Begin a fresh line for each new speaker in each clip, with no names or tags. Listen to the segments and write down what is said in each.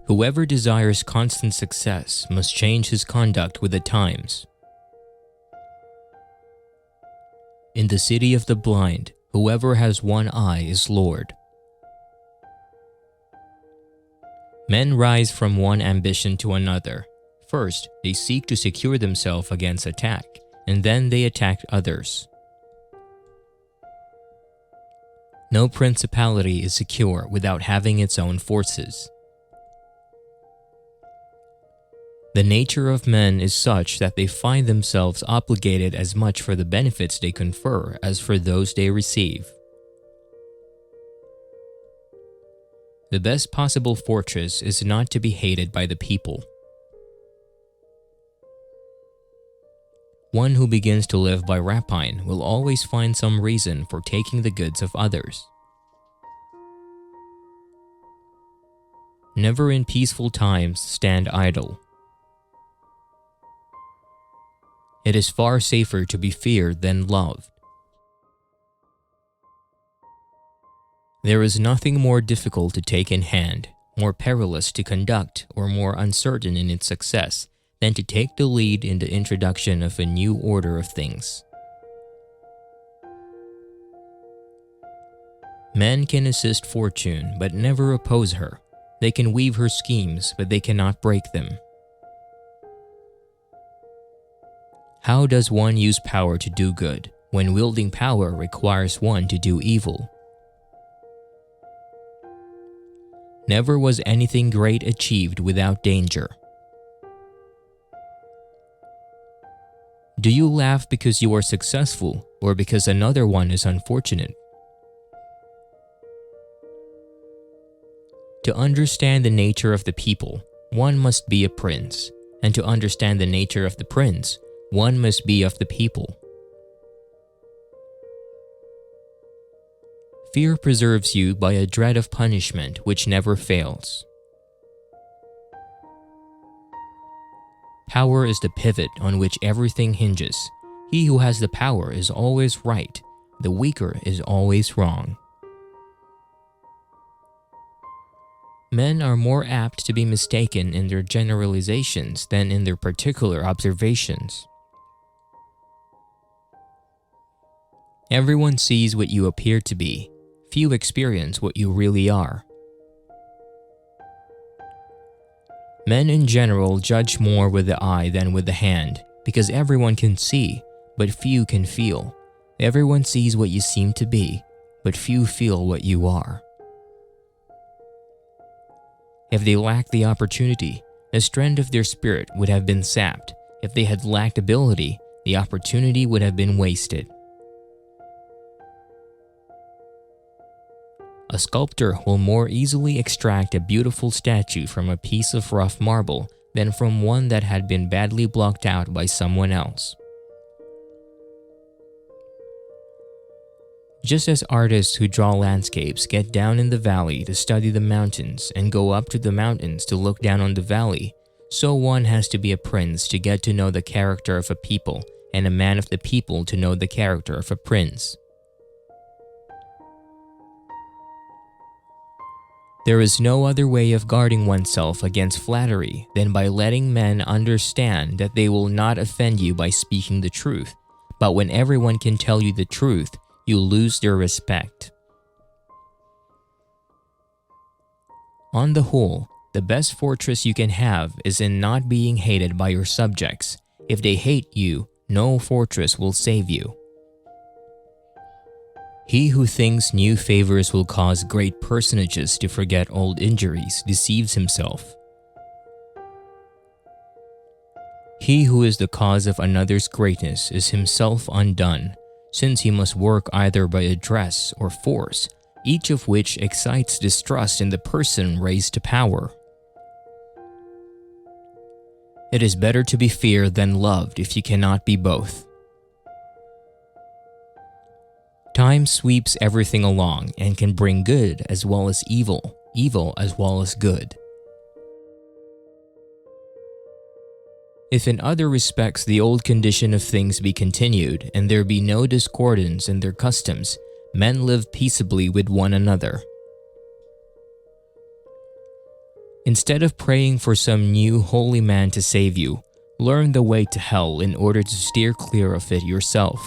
Whoever desires constant success must change his conduct with the times. In the city of the blind, whoever has one eye is Lord. Men rise from one ambition to another. First, they seek to secure themselves against attack, and then they attack others. No principality is secure without having its own forces. The nature of men is such that they find themselves obligated as much for the benefits they confer as for those they receive. The best possible fortress is not to be hated by the people. One who begins to live by rapine will always find some reason for taking the goods of others. Never in peaceful times stand idle. It is far safer to be feared than loved. There is nothing more difficult to take in hand, more perilous to conduct, or more uncertain in its success than to take the lead in the introduction of a new order of things. Men can assist fortune but never oppose her. They can weave her schemes but they cannot break them. How does one use power to do good when wielding power requires one to do evil? Never was anything great achieved without danger. Do you laugh because you are successful or because another one is unfortunate? To understand the nature of the people, one must be a prince, and to understand the nature of the prince, one must be of the people. Fear preserves you by a dread of punishment which never fails. Power is the pivot on which everything hinges. He who has the power is always right. The weaker is always wrong. Men are more apt to be mistaken in their generalizations than in their particular observations. Everyone sees what you appear to be. Few experience what you really are. Men in general judge more with the eye than with the hand, because everyone can see, but few can feel. Everyone sees what you seem to be, but few feel what you are. If they lacked the opportunity, the strength of their spirit would have been sapped. If they had lacked ability, the opportunity would have been wasted. A sculptor will more easily extract a beautiful statue from a piece of rough marble than from one that had been badly blocked out by someone else. Just as artists who draw landscapes get down in the valley to study the mountains and go up to the mountains to look down on the valley, so one has to be a prince to get to know the character of a people, and a man of the people to know the character of a prince. There is no other way of guarding oneself against flattery than by letting men understand that they will not offend you by speaking the truth, but when everyone can tell you the truth, you lose their respect. On the whole, the best fortress you can have is in not being hated by your subjects. If they hate you, no fortress will save you. He who thinks new favors will cause great personages to forget old injuries deceives himself. He who is the cause of another's greatness is himself undone, since he must work either by address or force, each of which excites distrust in the person raised to power. It is better to be feared than loved if you cannot be both. Time sweeps everything along and can bring good as well as evil, evil as well as good. If in other respects the old condition of things be continued, and there be no discordance in their customs, men live peaceably with one another. Instead of praying for some new holy man to save you, learn the way to hell in order to steer clear of it yourself.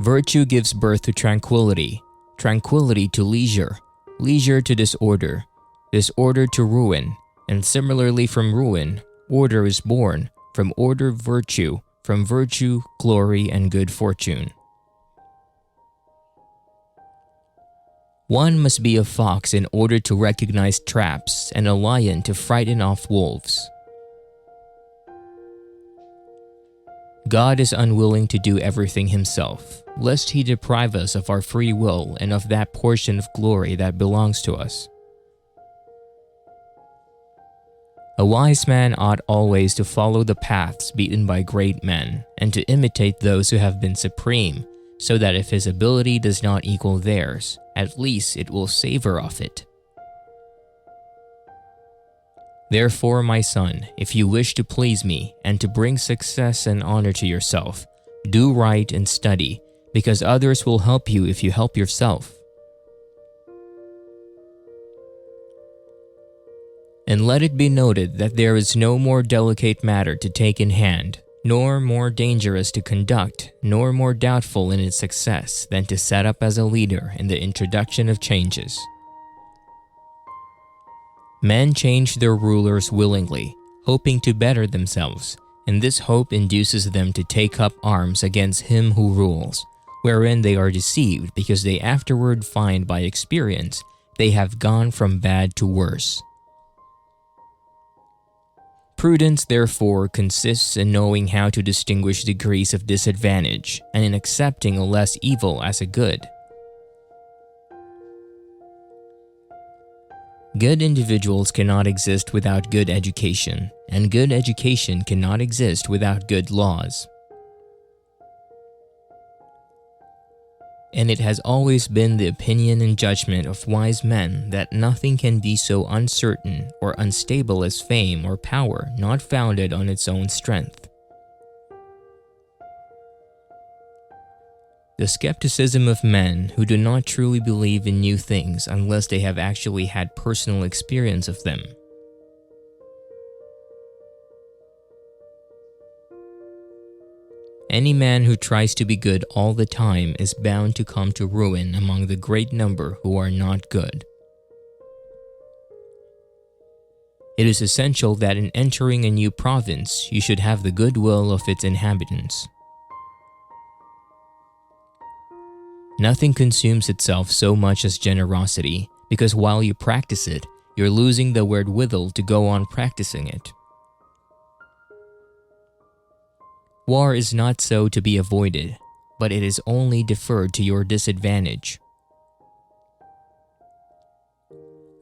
Virtue gives birth to tranquility, tranquility to leisure, leisure to disorder, disorder to ruin, and similarly from ruin, order is born, from order virtue, from virtue glory and good fortune. One must be a fox in order to recognize traps and a lion to frighten off wolves. God is unwilling to do everything himself, lest he deprive us of our free will and of that portion of glory that belongs to us. A wise man ought always to follow the paths beaten by great men, and to imitate those who have been supreme, so that if his ability does not equal theirs, at least it will savor of it. Therefore, my son, if you wish to please me and to bring success and honor to yourself, do right and study, because others will help you if you help yourself. And let it be noted that there is no more delicate matter to take in hand, nor more dangerous to conduct, nor more doubtful in its success than to set up as a leader in the introduction of changes. Men change their rulers willingly, hoping to better themselves, and this hope induces them to take up arms against him who rules, wherein they are deceived because they afterward find by experience they have gone from bad to worse. Prudence, therefore, consists in knowing how to distinguish degrees of disadvantage and in accepting a less evil as a good. Good individuals cannot exist without good education, and good education cannot exist without good laws. And it has always been the opinion and judgment of wise men that nothing can be so uncertain or unstable as fame or power not founded on its own strength. The skepticism of men who do not truly believe in new things unless they have actually had personal experience of them. Any man who tries to be good all the time is bound to come to ruin among the great number who are not good. It is essential that in entering a new province, you should have the goodwill of its inhabitants. Nothing consumes itself so much as generosity, because while you practice it, you're losing the wherewithal to go on practicing it. War is not so to be avoided, but it is only deferred to your disadvantage.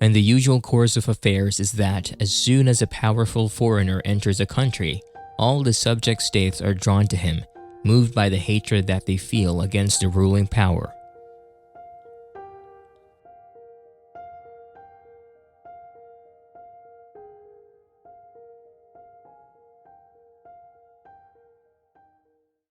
And the usual course of affairs is that as soon as a powerful foreigner enters a country, all the subject states are drawn to him, moved by the hatred that they feel against the ruling power.